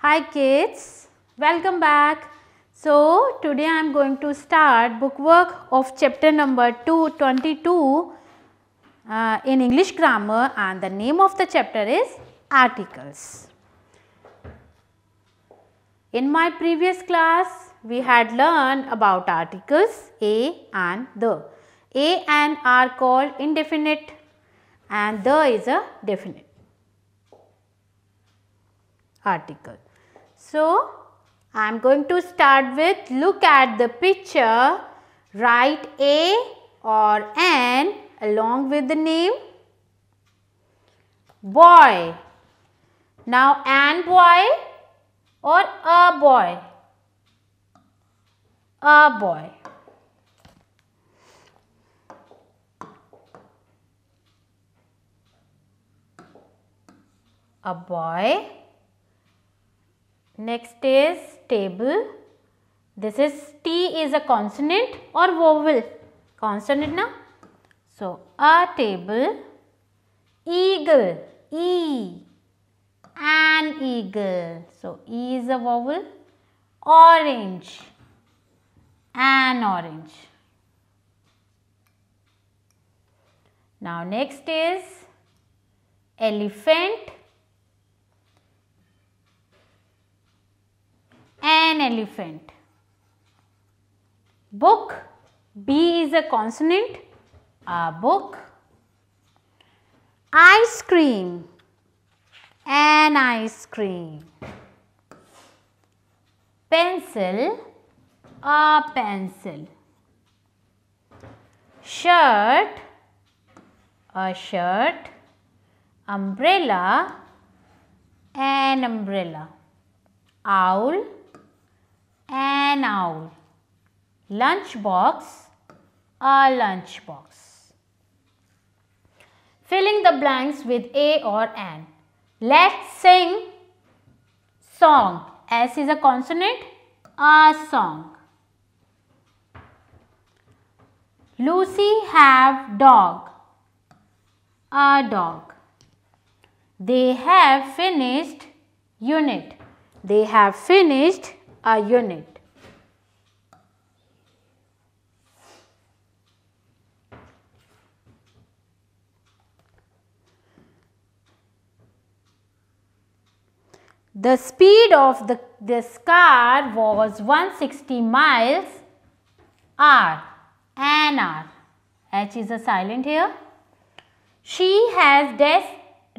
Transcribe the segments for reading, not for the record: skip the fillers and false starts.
Hi kids, welcome back. So today I am going to start bookwork of chapter number 222 in English grammar, and the name of the chapter is articles. In my previous class we had learned about articles a and the. A and are called indefinite and the is a definite article. So, I am going to start with look at the picture, write a or an along with the name boy. Now, an boy or a boy? A boy. A boy. Next is table. This is T is a consonant or vowel? Consonant na? So, a table. Eagle. E. An eagle. So, E is a vowel. Orange. An orange. Now, next is elephant. An elephant. Book. B is a consonant. A book. Ice cream. An ice cream. Pencil. A pencil. Shirt. A shirt. Umbrella. An umbrella. Owl. An owl. Lunch box. A lunch box. Filling the blanks with a or an. Let's sing song. S is a consonant. A song. Lucy have dog. A dog. They have finished unit. They have finished a unit. The speed of this car was 160 miles hour. An hour. H is a silent here. She has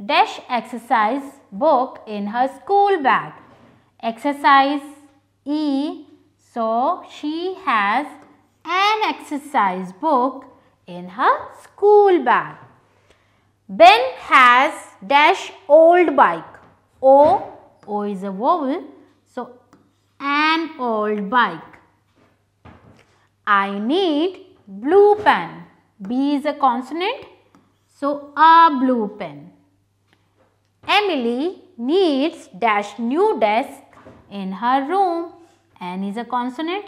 dash exercise book in her school bag. Exercise E. So, she has an exercise book in her school bag. Ben has dash old bike. O is a vowel. So, an old bike. I need blue pen. B is a consonant. So, a blue pen. Emily needs dash new desk in her room. N is a consonant.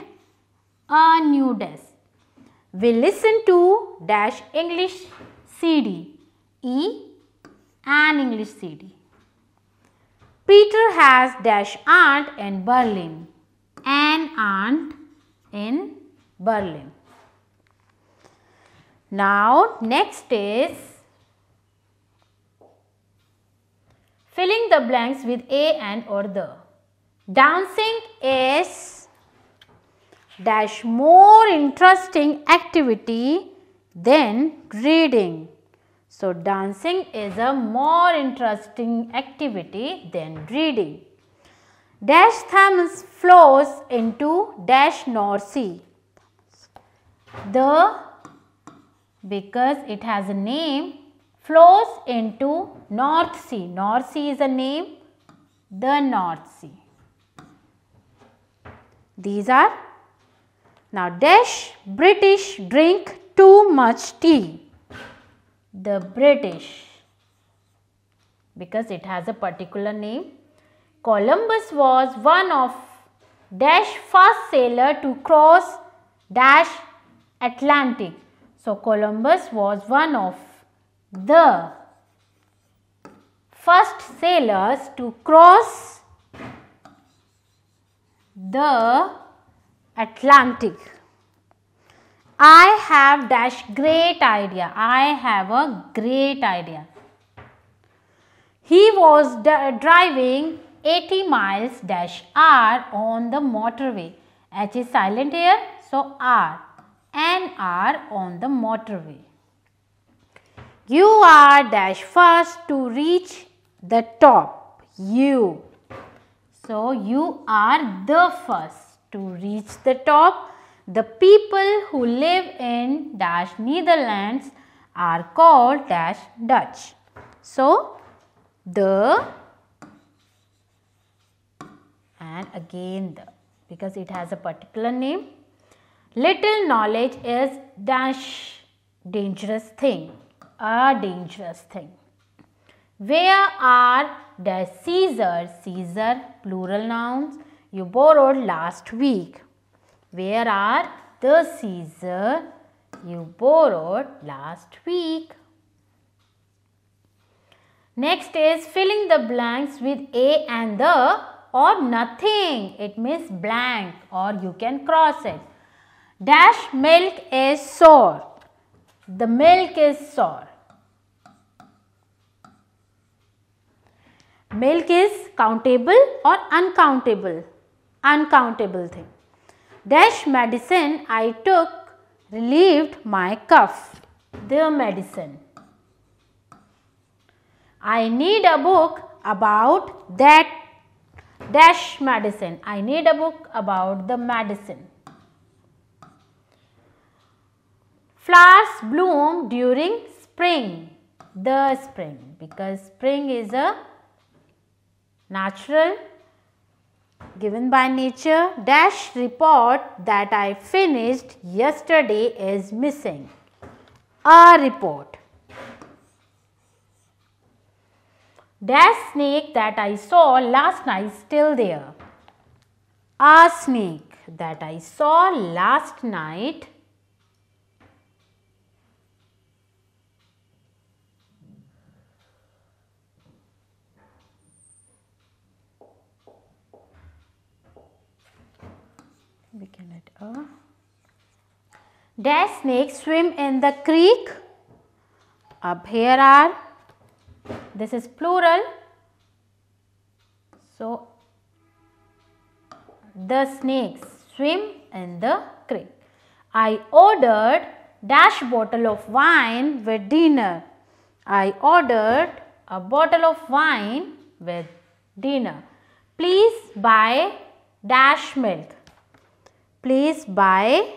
A new desk. We listen to dash English CD. E, an English CD. Peter has dash aunt in Berlin. An aunt in Berlin. Now, next is filling the blanks with a, and or the. Dancing is dash more interesting activity than reading. So, dancing is a more interesting activity than reading. Dash Thames flows into dash North Sea. The, because it has a name, flows into North Sea. North Sea is a name, the North Sea. These are, now dash British drink too much tea. The British, because it has a particular name. Columbus was one of dash first sailor to cross dash Atlantic. So, Columbus was one of the first sailors to cross the Atlantic. I have dash great idea. I have a great idea. He was driving 80 miles dash R on the motorway. H is silent here, so R. N-R on the motorway. You are dash first to reach the top. You. So, you are the first to reach the top. The people who live in dash Netherlands are called dash Dutch. So, the and again the, because it has a particular name. Little knowledge is dash dangerous thing, a dangerous thing. Where are dash Caesar, Caesar plural nouns you borrowed last week. Where are the Caesar you borrowed last week? Next is filling the blanks with a and the or nothing. It means blank or you can cross it. Dash milk is sour. The milk is sour. Milk is countable or uncountable? Uncountable thing. Dash medicine I took relieved my cough. The medicine. I need a book about that dash medicine. I need a book about the medicine. Flowers bloom during spring. The spring, because spring is a natural given by nature. Dash report that I finished yesterday is missing. A report. Dash snake that I saw last night still there. A snake that I saw last night we can add a dash snakes swim in the creek. Up here are, this is plural, so the snakes swim in the creek. I ordered dash bottle of wine with dinner. I ordered a bottle of wine with dinner. Please buy dash milk. Please buy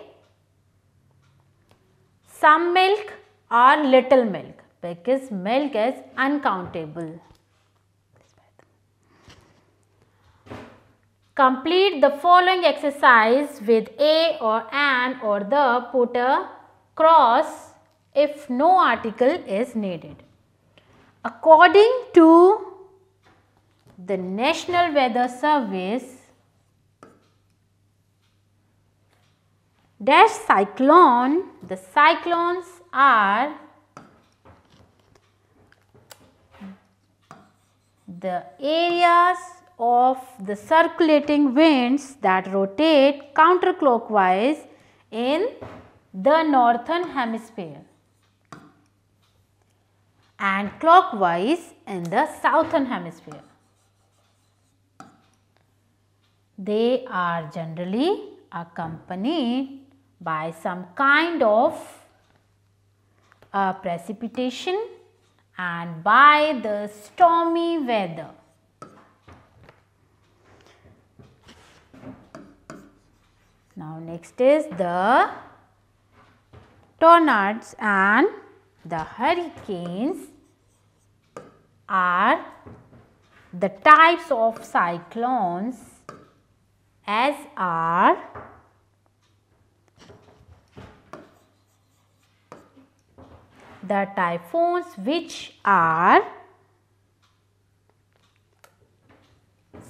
some milk or little milk, because milk is uncountable. Complete the following exercise with a or an or the. Put a cross if no article is needed. According to the National Weather Service, dash cyclone, the cyclones are the areas of the circulating winds that rotate counterclockwise in the northern hemisphere and clockwise in the southern hemisphere. They are generally accompanied by some kind of precipitation and by the stormy weather. Now next is the tornadoes and the hurricanes are the types of cyclones as are the typhoons, which are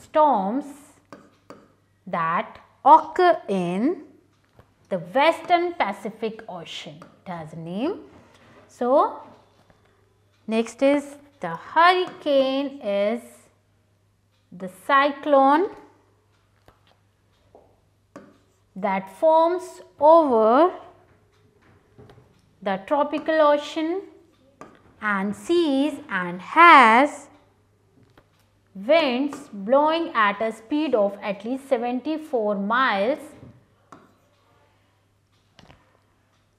storms that occur in the Western Pacific Ocean. It has a name. So, next is the hurricane is the cyclone that forms over the tropical ocean and seas and has winds blowing at a speed of at least 74 miles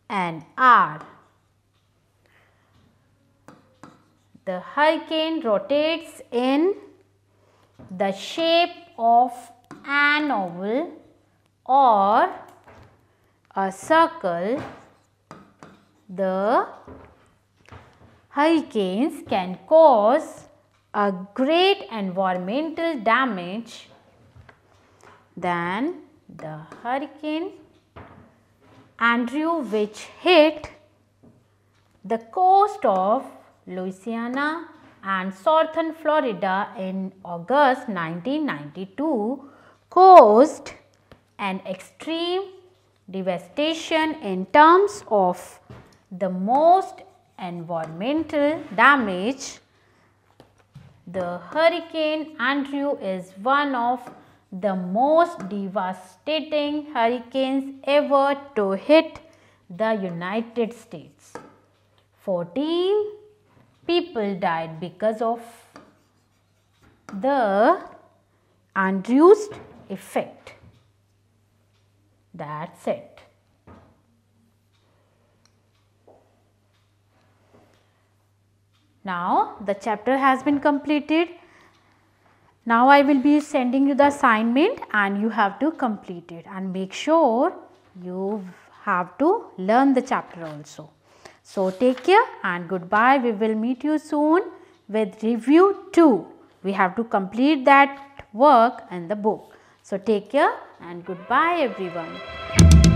an hour. The hurricane rotates in the shape of an oval or a circle. The hurricanes can cause a great environmental damage than the Hurricane Andrew, which hit the coast of Louisiana and southern Florida in August 1992, caused an extreme devastation in terms of the most environmental damage. The Hurricane Andrew is one of the most devastating hurricanes ever to hit the United States. 14 people died because of the Andrew's effect. That's it. Now the chapter has been completed. Now I will be sending you the assignment and you have to complete it, and make sure you have to learn the chapter also. So take care and goodbye. We will meet you soon with review 2. We have to complete that work in the book. So take care and goodbye everyone.